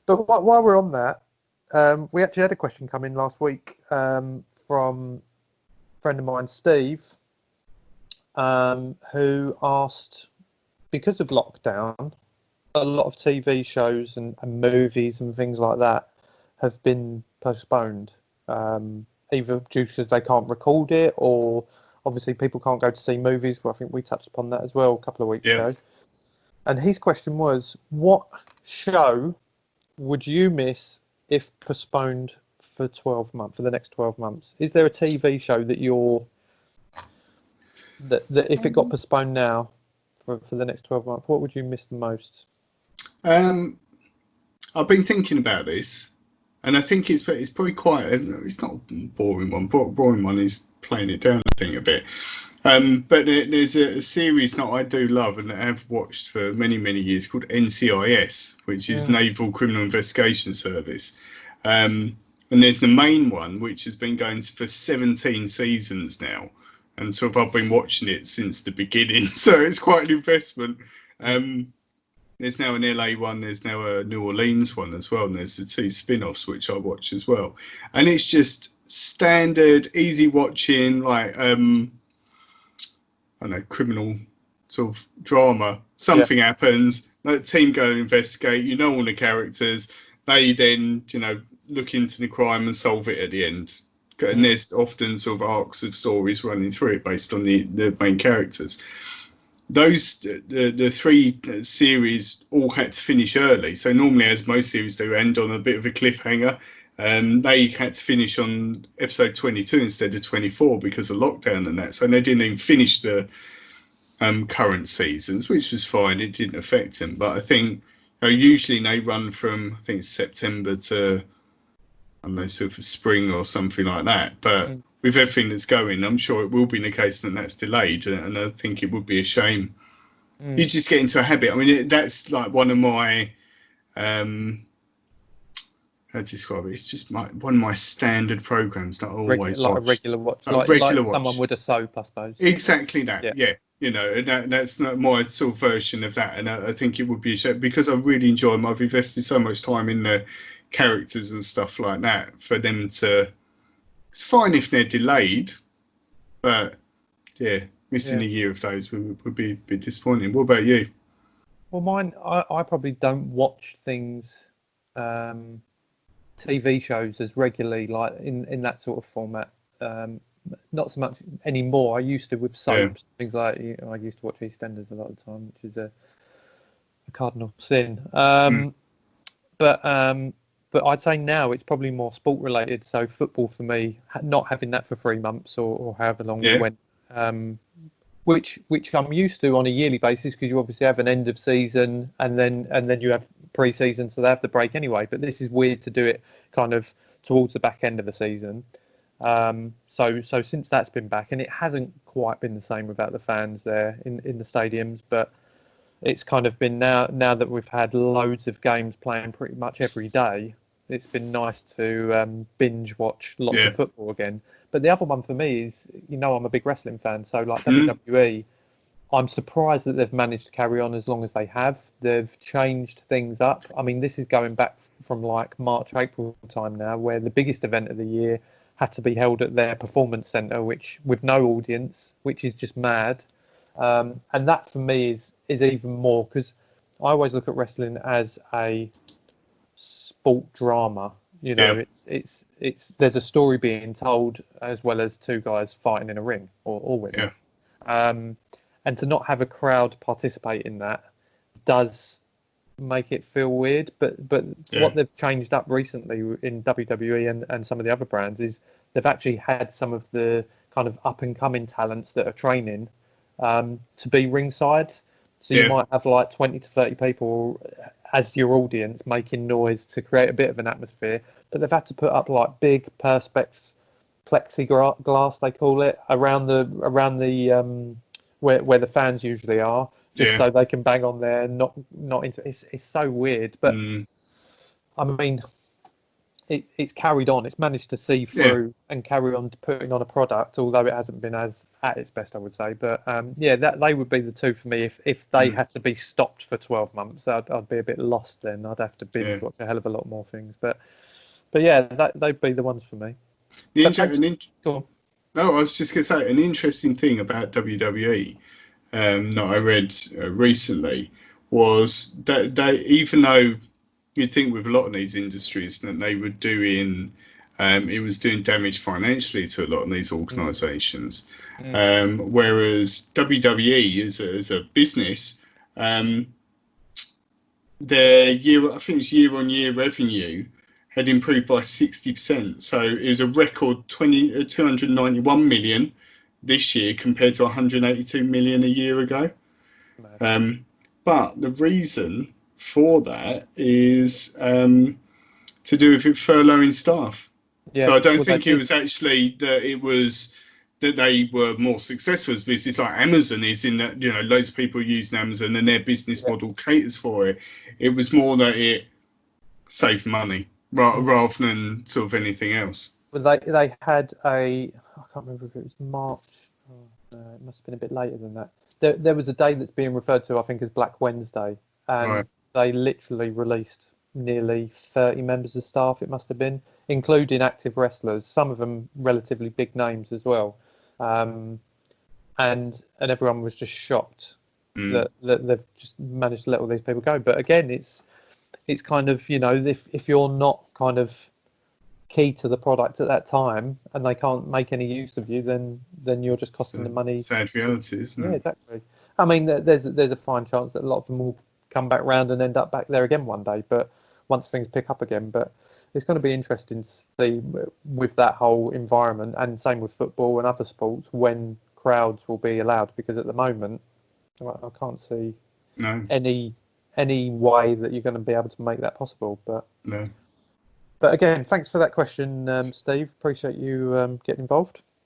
But while we're on that, we actually had a question come in last week from a friend of mine, Steve, who asked, because of lockdown, a lot of TV shows and movies and things like that have been postponed, either due to they can't record it, or obviously people can't go to see movies. Well, I think we touched upon that as well a couple of weeks ago. And his question was, what show would you miss if postponed for 12 months, for the next 12 months? Is there a TV show that that if it got postponed now for the next 12 months, what would you miss the most? I've been thinking about this, and I think it's probably quite it's not a boring one. Boring one is playing it down, I think, a bit. But there's a series that I do love and I have watched for many, many years called NCIS, which is Naval Criminal Investigation Service. And there's the main one, which has been going for 17 seasons now. And sort of I've been watching it since the beginning, so it's quite an investment. There's now an LA one, there's now a New Orleans one as well, and there's the 2 spin-offs which I watch as well. And it's just standard, easy watching, like I don't know, criminal sort of drama. Something happens, the team go and investigate, you know all the characters, they then, look into the crime and solve it at the end. And there's often sort of arcs of stories running through it based on the main characters. Those the 3 series all had to finish early. So normally, as most series do, end on a bit of a cliffhanger. They had to finish on episode 22 instead of 24 because of lockdown and that. So they didn't even finish the current seasons, which was fine. It didn't affect them. But I think usually they run from, I think it's September to, I don't know, sort of spring or something like that. But with everything that's going, I'm sure it will be the case that that's delayed, and I think it would be a shame. You just get into a habit. I mean, that's like one of my, how to describe it? It's just one of my standard programs that I always watch. Like a regular watch, like watch. Someone would a soap, I suppose. Exactly that. Yeah. That's not my sort of version of that, and I think it would be a shame because I really enjoy them. I've invested so much time in the characters and stuff like that for them to. It's fine if they're delayed, but missing a year of those would be a bit disappointing. What about you? Well, mine, I probably don't watch things, TV shows as regularly, like in that sort of format. Not so much anymore. I used to with soaps, things like I used to watch EastEnders a lot of the time, which is a cardinal sin. But I'd say now it's probably more sport related. So football for me, not having that for 3 months or however long it went, which I'm used to on a yearly basis because you obviously have an end of season and then you have pre-season, so they have the break anyway. But this is weird to do it kind of towards the back end of the season. So since that's been back, and it hasn't quite been the same without the fans there in the stadiums, but it's kind of been now that we've had loads of games playing pretty much every day. It's been nice to binge watch lots of football again. But the other one for me is, I'm a big wrestling fan, so like WWE, I'm surprised that they've managed to carry on as long as they have. They've changed things up. I mean, this is going back from like March, April time now, where the biggest event of the year had to be held at their performance centre, which with no audience, which is just mad. And that for me is even more, because I always look at wrestling as a sport drama. It's there's a story being told as well as 2 guys fighting in a ring or women. And to not have a crowd participate in that does make it feel weird. But what they've changed up recently in WWE and some of the other brands is they've actually had some of the kind of up and coming talents that are training to be ringside. So you might have like 20 to 30 people as your audience making noise to create a bit of an atmosphere, but they've had to put up like big perspex plexiglass, they call it, around the where the fans usually are, just so they can bang on there, not into it's so weird. But I mean, it's carried on. It's managed to see through and carry on to putting on a product, although it hasn't been as at its best, I would say. But that they would be the two for me. If they had to be stopped for 12 months, I'd be a bit lost then. I'd have to binge watch a hell of a lot more things. But yeah, they'd be the ones for me. Go on. No, I was just going to say, an interesting thing about WWE that I read recently was that they, even though you'd think with a lot of these industries that they were doing, it was doing damage financially to a lot of these organisations, whereas WWE as a business, their year-on-year revenue had improved by 60%. So it was a record 291 million this year compared to 182 million a year ago. But the reason for that is to do with it furloughing staff. So I don't think it was actually that it was that they were more successful as business, like Amazon is, in that, you know, loads of people using Amazon and their business model caters for it. It was more that it saved money rather than sort of anything else. Well, they had I can't remember if it was March. It must have been a bit later than that. There was a day that's being referred to, I think, as Black Wednesday, and they literally released nearly 30 members of staff, it must have been, including active wrestlers, some of them relatively big names as well. And everyone was just shocked that they've just managed to let all these people go. But again, it's kind of, you know, if you're not kind of key to the product at that time and they can't make any use of you, then you're just costing them money. Sad reality, isn't it? Yeah, exactly. I mean, there's a fine chance that a lot of them will come back round and end up back there again one day, but once things pick up again. But it's going to be interesting to see with that whole environment, and same with football and other sports, when crowds will be allowed, because at the moment I can't see any way that you're going to be able to make that possible. But again, thanks for that question, Steve. Appreciate you getting involved.